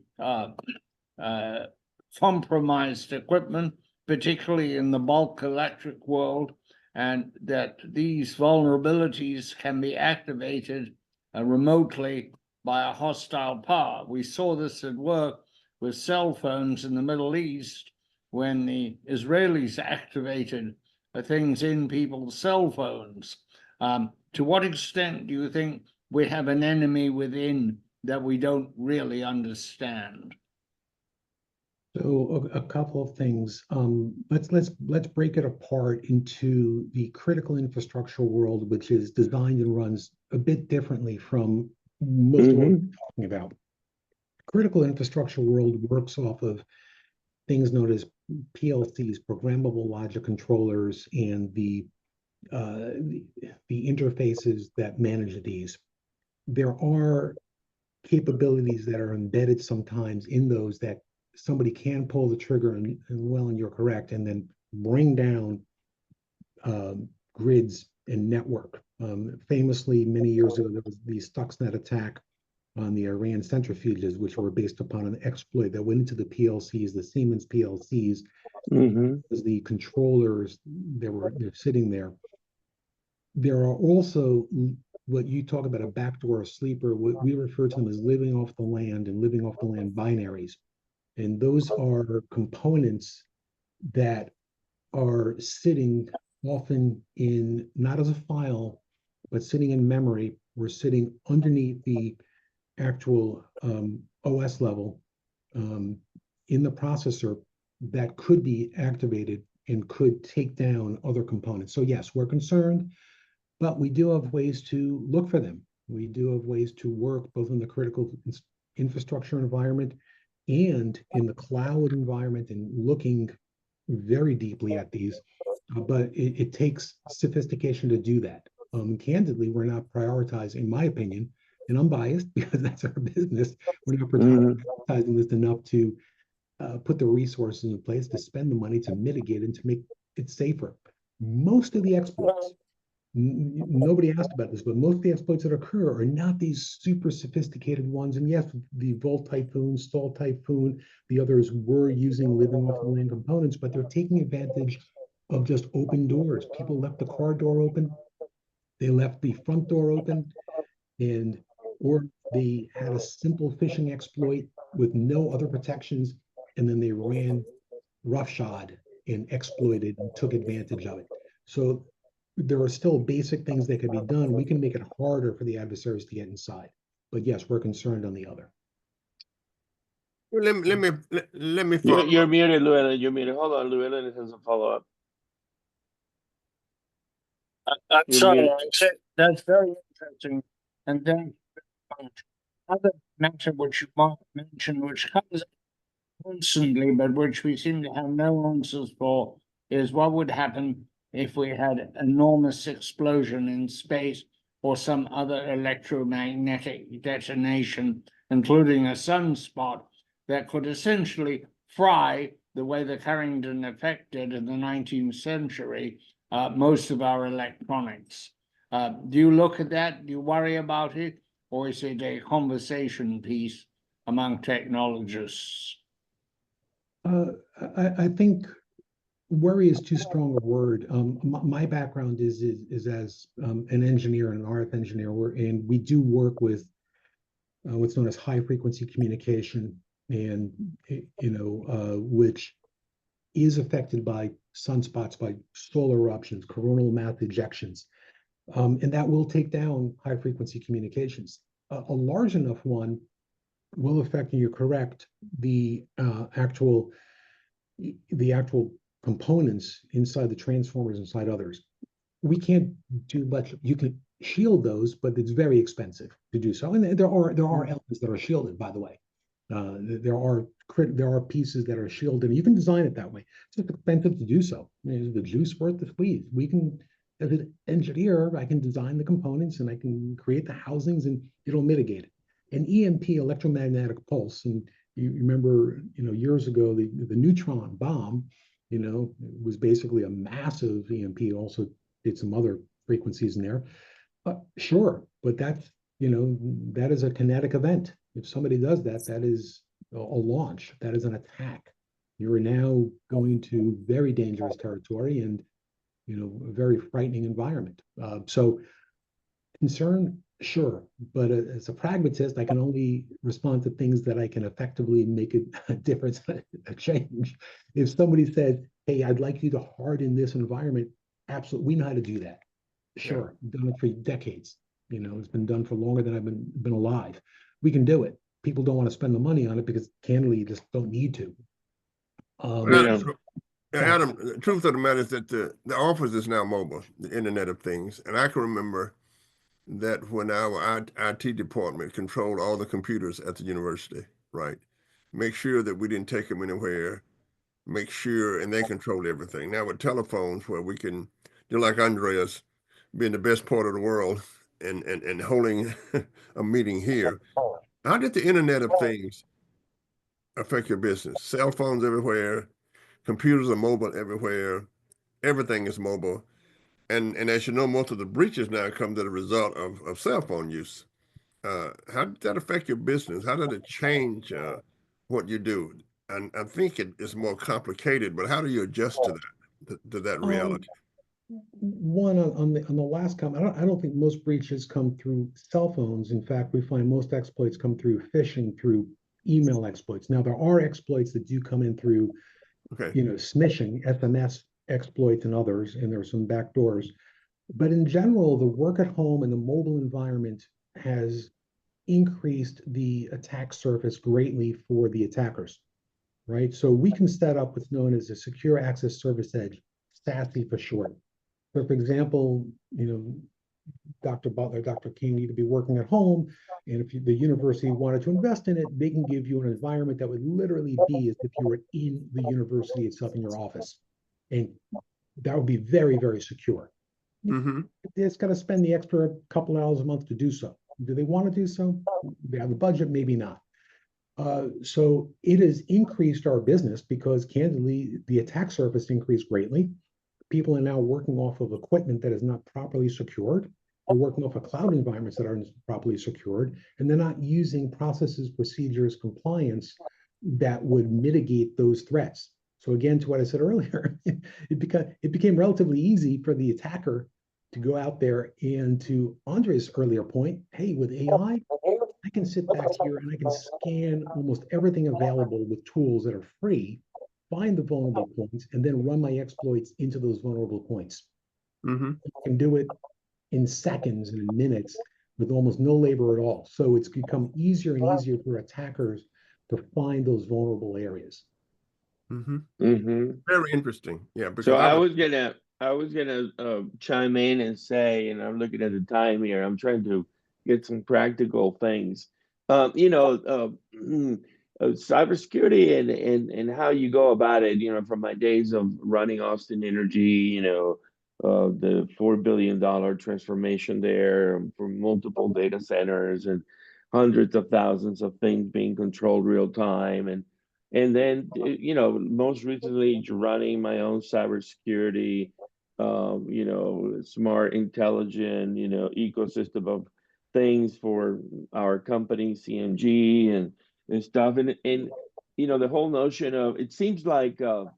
compromised equipment, particularly in the bulk electric world, and that these vulnerabilities can be activated remotely by a hostile power. We saw this at work with cell phones in the Middle East when the Israelis activated things in people's cell phones. To what extent do you think we have an enemy within that we don't really understand? So a couple of things. Let's break it apart into the critical infrastructure world, which is designed and runs a bit differently from most of what we're talking about. Critical infrastructure world works off of things known as PLCs, programmable logic controllers, and the interfaces that manage these. There are capabilities that are embedded sometimes in those that somebody can pull the trigger, and well, and you're correct, and then bring down grids and network. Famously, many years ago, there was the Stuxnet attack on the Iran centrifuges, which were based upon an exploit that went into the PLCs, the Siemens PLCs, as the controllers they're sitting there. There are also what you talk about, a backdoor sleeper, what we refer to them as living off the land and living off the land binaries. And those are components that are sitting often in, not as a file, but sitting in memory, or sitting underneath the actual OS level in the processor that could be activated and could take down other components. So yes, we're concerned, but we do have ways to look for them. We do have ways to work both in the critical infrastructure environment and in the cloud environment, and looking very deeply at these. But it takes sophistication to do that. Candidly, we're not prioritizing, in my opinion, and I'm biased because that's our business, we're not prioritizing this enough to put the resources in place to spend the money to mitigate and to make it safer. Most of the exploits, nobody asked about this, but most of the exploits that occur are not these super sophisticated ones. And yes, the Volt Typhoon, Stall Typhoon, the others were using living off the land components, but they're taking advantage of just open doors. People left the car door open, they left the front door open, or they had a simple phishing exploit with no other protections, and then they ran roughshod and exploited and took advantage of it. So there are still basic things that can be done. We can make it harder for the adversaries to get inside. But yes, we're concerned on the other. Let me follow. You're muted, Llewellyn. You're muted. Hold on, Llewellyn has a follow-up. I'm You're sorry, muted. I said that's very interesting. And then other matter which you might mention, which comes constantly, but which we seem to have no answers for, is what would happen if we had enormous explosion in space or some other electromagnetic detonation, including a sunspot, that could essentially fry, the way the Carrington effect did in the 19th century, most of our electronics. Do you look at that? Do you worry about it? Or is it a conversation piece among technologists? I think worry is too strong a word. My background is as an engineer, an RF engineer, and we do work with what's known as high frequency communication, and which is affected by sunspots, by solar eruptions, coronal mass ejections, and that will take down high frequency communications. A large enough one will affect, and you're correct, the actual components inside the transformers, inside others. We can't do much. You can shield those, but it's very expensive to do so. And there are elements that are shielded, by the way. There are pieces that are shielded, and you can design it that way. It's just expensive to do so. I mean, is the juice worth the squeeze? We can, as an engineer, I can design the components and I can create the housings, and it'll mitigate it. An EMP, electromagnetic pulse, and you remember, years ago, the neutron bomb, was basically a massive EMP. Also did some other frequencies in there. Sure, but that is a kinetic event. If somebody does that, that is a launch. That is an attack. You are now going to very dangerous territory and, a very frightening environment. So concern, sure, but as a pragmatist, I can only respond to things that I can effectively make a difference, a change. If somebody said, hey, I'd like you to harden this environment, absolutely, we know how to do that. Sure, yeah. Done it for decades. It's been done for longer than I've been alive. We can do it. People don't want to spend the money on it because candidly, you just don't need to. Adam, the truth of the matter is that the office is now mobile, the Internet of Things. And I can remember that when our IT department controlled all the computers at the university, right? Make sure that we didn't take them anywhere. Make sure, and they control everything. Now with telephones, where we can do like Andreas, be in the best part of the world and holding a meeting here. How did the Internet of Things affect your business? Cell phones everywhere, computers are mobile everywhere, everything is mobile. And as you know, most of the breaches now come to the result of cell phone use. How did that affect your business? How did it change what you do? And I think it is more complicated, but how do you adjust to that reality? One on the last comment, I don't think most breaches come through cell phones. In fact, we find most exploits come through phishing, through email exploits. Now there are exploits that do come in through, smishing, SMS exploits and others, and there are some backdoors. But in general, the work at home and the mobile environment has increased the attack surface greatly for the attackers, right? So we can set up what's known as a secure access service edge, SASE for short. So for example, Dr. Butler, Dr. King need to be working at home, and if the university wanted to invest in it, they can give you an environment that would literally be as if you were in the university itself in your office. And that would be very, very secure. Mm-hmm. It's got to spend the extra couple hours a month to do so. Do they want to do so? They have the budget, maybe not. So it has increased our business because candidly, the attack surface increased greatly. People are now working off of equipment that is not properly secured. They're working off of cloud environments that aren't properly secured, and they're not using processes, procedures, compliance that would mitigate those threats. So again, to what I said earlier, it became relatively easy for the attacker to go out there and, to Andre's earlier point, hey, with AI, I can sit back here and I can scan almost everything available with tools that are free, find the vulnerable points, and then run my exploits into those vulnerable points. Mm-hmm. I can do it in seconds and in minutes with almost no labor at all. So it's become easier and easier for attackers to find those vulnerable areas. Mm-hmm. Mm-hmm. Very interesting. Yeah, because So I was gonna chime in and say, and I'm looking at the time here. I'm trying to get some practical things. Cybersecurity and how you go about it. From my days of running Austin Energy, the $4 billion transformation there from multiple data centers and hundreds of thousands of things being controlled real time and then, most recently running my own cybersecurity, smart, intelligent, ecosystem of things for our company, CMG and stuff. And the whole notion of, it seems like, the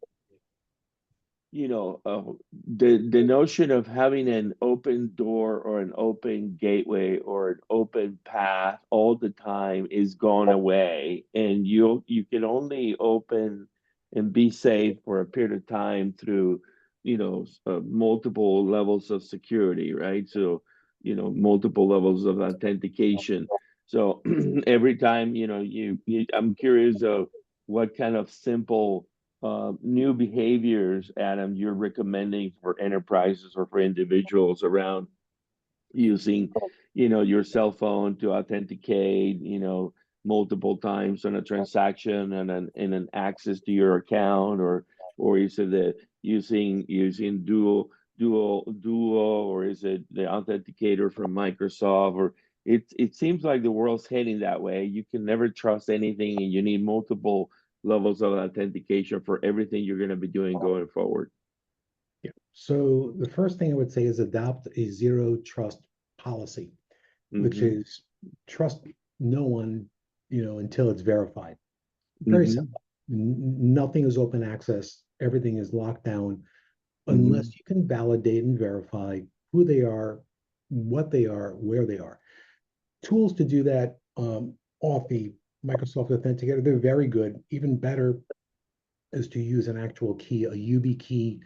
notion of having an open door or an open gateway or an open path all the time is gone away, and you can only open and be safe for a period of time through multiple levels of security, right? So multiple levels of authentication. So every time I'm curious of what kind of simple new behaviors, Adam, you're recommending for enterprises or for individuals around using, your cell phone to authenticate, multiple times on a transaction and an access to your account, or is it using duo, or is it the authenticator from Microsoft, or it seems like the world's heading that way. You can never trust anything, and you need multiple levels of authentication for everything you're going to be doing going forward. Yeah. So the first thing I would say is adopt a zero trust policy, which Mm-hmm. is trust no one, until it's verified. Very Mm-hmm. simple. Nothing is open access. Everything is locked down unless Mm-hmm. you can validate and verify who they are, what they are, where they are. Tools to do that off the Microsoft Authenticator, they're very good. Even better is to use an actual key, a YubiKey.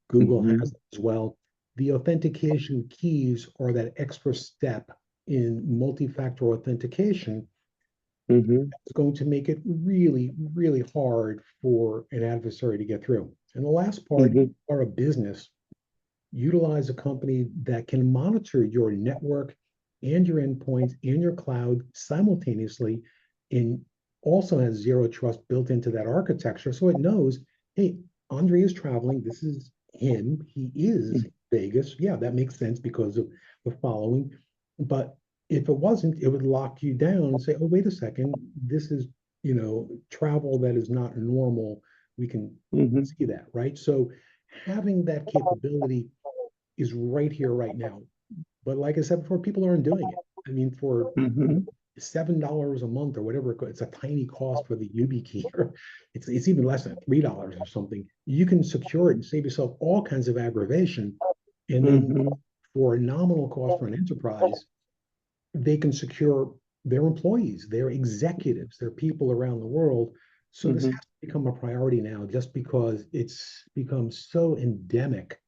Google Mm-hmm. has as well. The authentication keys are that extra step in multi-factor authentication. Mm-hmm. It's going to make it really, really hard for an adversary to get through. And the last part, Mm-hmm. are a business, utilize a company that can monitor your network and your endpoints and your cloud simultaneously, and also has zero trust built into that architecture. So it knows, hey, Andre is traveling. This is him. He is Vegas. Yeah, that makes sense because of the following. But if it wasn't, it would lock you down and say, oh, wait a second, this is, travel that is not normal. We can Mm-hmm. see that, right? So having that capability is right here, right now. But like I said before, people aren't doing it. I mean, for Mm-hmm. $7 a month or whatever, it's a tiny cost for the YubiKey, or it's even less than $3 or something. You can secure it and save yourself all kinds of aggravation. And then Mm-hmm. for a nominal cost for an enterprise, they can secure their employees, their executives, their people around the world. So this Mm-hmm. has to become a priority now, just because it's become so endemic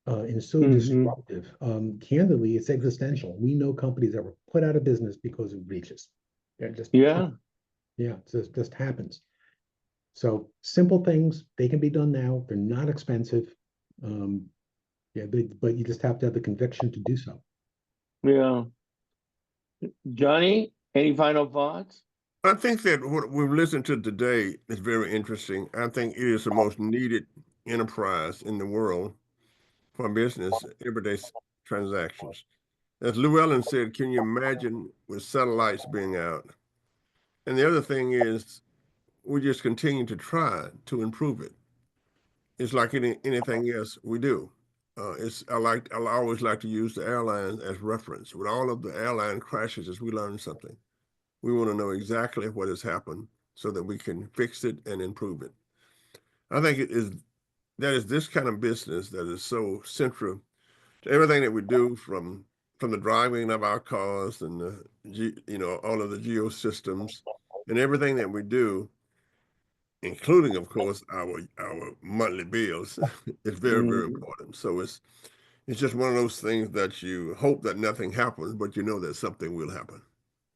and so Mm-hmm. disruptive. Candidly, it's existential. We know companies that were put out of business because of breaches. They're just, Yeah. yeah, it just happens. So simple things, they can be done now. They're not expensive. Yeah, but you just have to have the conviction to do so. Yeah. Johnny, any final thoughts? I think that what we've listened to today is very interesting. I think it is the most needed enterprise in the world for business, everyday transactions. As Llewellyn said, can you imagine with satellites being out And the other thing is we just continue to try to improve it. It's like anything else we do. I always like to use the airlines as reference. With all of the airline crashes, as we learn something, we want to know exactly what has happened so that we can fix it and improve it. I think that is this kind of business that is so central to everything that we do, from the driving of our cars and all of the geosystems and everything that we do, including, of course, our monthly bills. It's very, very important. So it's just one of those things that you hope that nothing happens, but you know that something will happen.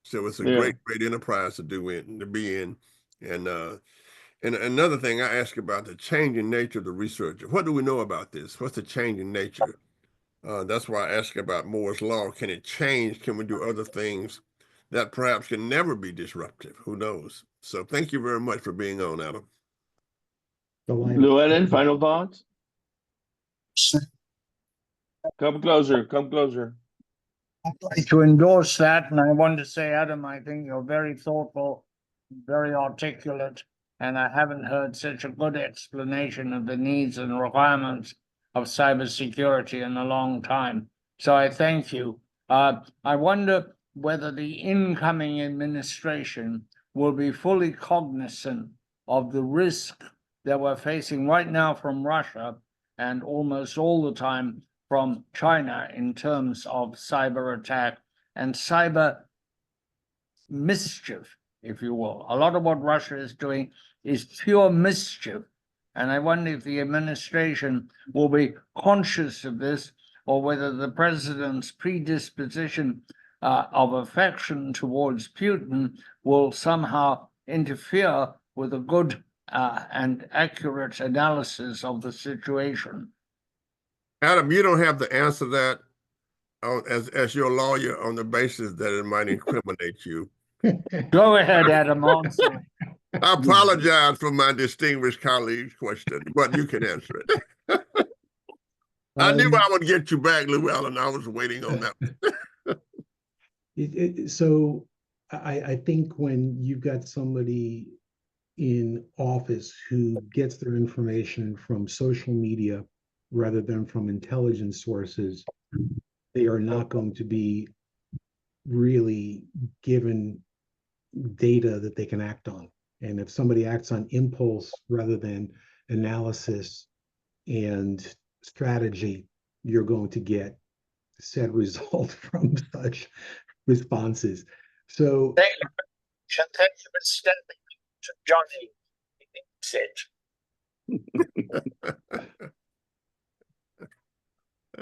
So it's a great enterprise to be in. And another thing I ask about the changing nature of the researcher. What do we know about this? What's the changing nature? That's why I ask about Moore's law. Can it change? Can we do other things that perhaps can never be disruptive? Who knows? So thank you very much for being on, Adam. Llewellyn, final thoughts? Come closer, come closer. I'd like to endorse that, and I want to say, Adam, I think you're very thoughtful, very articulate, and I haven't heard such a good explanation of the needs and requirements of cybersecurity in a long time. So I thank you. I wonder whether the incoming administration will be fully cognizant of the risk that we're facing right now from Russia and almost all the time from China in terms of cyber attack and cyber mischief, if you will. A lot of what Russia is doing is pure mischief. And I wonder if the administration will be conscious of this, or whether the president's predisposition of affection towards Putin will somehow interfere with a good and accurate analysis of the situation. Adam, you don't have to answer that as your lawyer on the basis that it might incriminate you. Go ahead, Adam, answer. I apologize for my distinguished colleague's question, but you can answer it. I knew I would get you back, Llewellyn. I was waiting on that. So I think when you've got somebody in office who gets their information from social media rather than from intelligence sources, they are not going to be really given data that they can act on. And if somebody acts on impulse rather than analysis and strategy, you're going to get said result from such responses. So thank you for stepping to Johnny.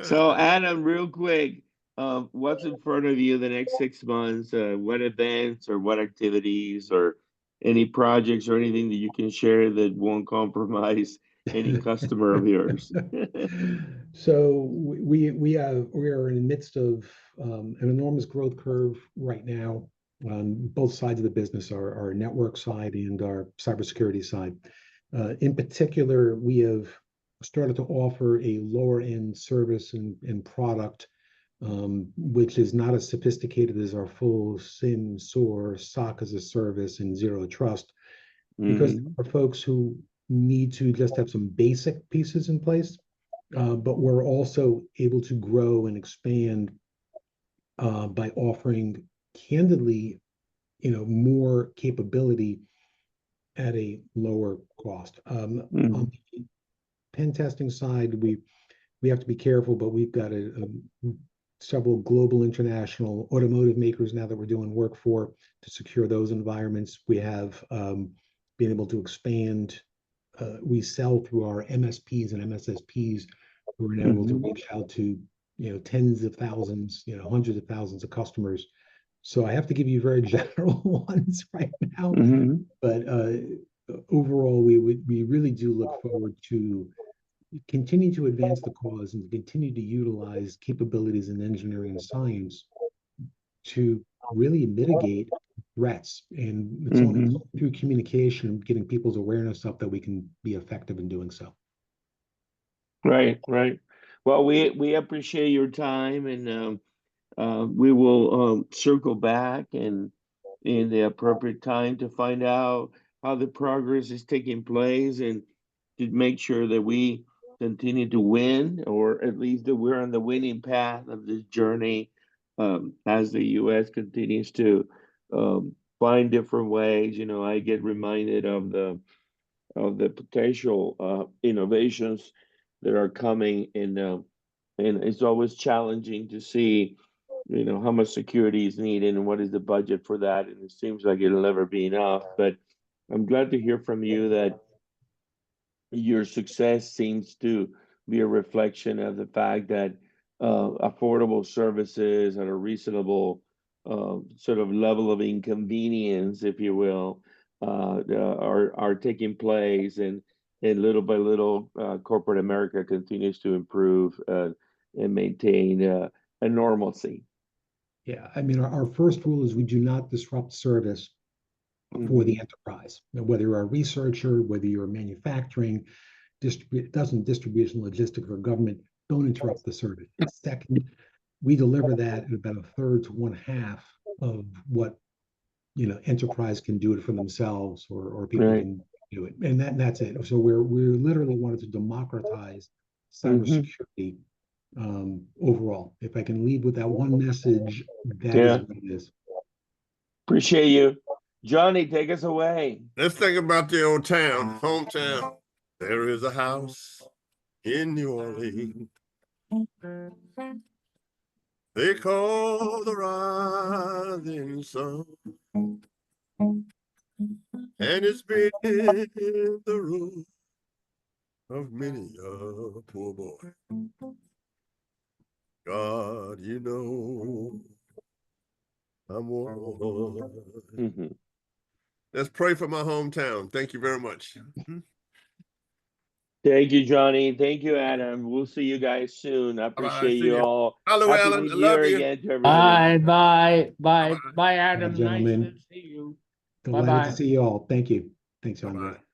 So Adam, real quick, what's in front of you the next 6 months? What events or what activities or any projects or anything that you can share that won't compromise any customer of yours? So we are in the midst of an enormous growth curve right now on both sides of the business, our network side and our cybersecurity side. In particular, we have started to offer a lower end service and product, which is not as sophisticated as our full SIM, SOAR, SOC as a service, and zero trust, because there are folks who need to just have some basic pieces in place, but we're also able to grow and expand by offering, candidly, more capability at a lower cost. On the pen testing side, we have to be careful, but we've got several global international automotive makers now that we're doing work for to secure those environments. We have been able to expand. We sell through our MSPs and MSSPs, who are now able to reach out to tens of thousands, hundreds of thousands of customers. So I have to give you very general ones right now, but overall, we really do look forward to continue to advance the cause and continue to utilize capabilities in engineering and science to really mitigate threats. And it's only through communication, getting people's awareness up, that we can be effective in doing so. Right. Well, we appreciate your time, and we will circle back and in the appropriate time to find out how the progress is taking place and to make sure that we continue to win, or at least that we're on the winning path of this journey, as the U.S. continues to find different ways. You know, I get reminded of the potential innovations that are coming, and it's always challenging to see, you know, how much security is needed and what is the budget for that, and it seems like it'll never be enough. But I'm glad to hear from you that your success seems to be a reflection of the fact that affordable services at a reasonable sort of level of inconvenience, if you will, are taking place, and little by little, corporate America continues to improve and maintain a normalcy. Yeah, I mean, our first rule is we do not disrupt service for the enterprise. Now, whether you're a researcher, whether you're manufacturing, distribution, logistics, or government, don't interrupt the service. Second, we deliver that at about a third to one half of what, you know, enterprise can do it for themselves, or people can do it, and that's it. So we literally wanted to democratize cybersecurity overall. If I can leave with that one message, that is what it is. Appreciate you. Johnny, take us away. Let's think about the old town, hometown. There is a house in New Orleans they call the rising sun, and it's been the room of many a poor boy. God, you know, I'm one. Let's pray for my hometown. Thank you very much. Thank you, Johnny. Thank you, Adam. We'll see you guys soon. I appreciate you all. Hello, Happy Alan. New I love Year you. again to everybody. Bye, Adam. Nice gentlemen. to see you. Delighted to see you all. Thank you. Thanks, Andre. Bye-bye.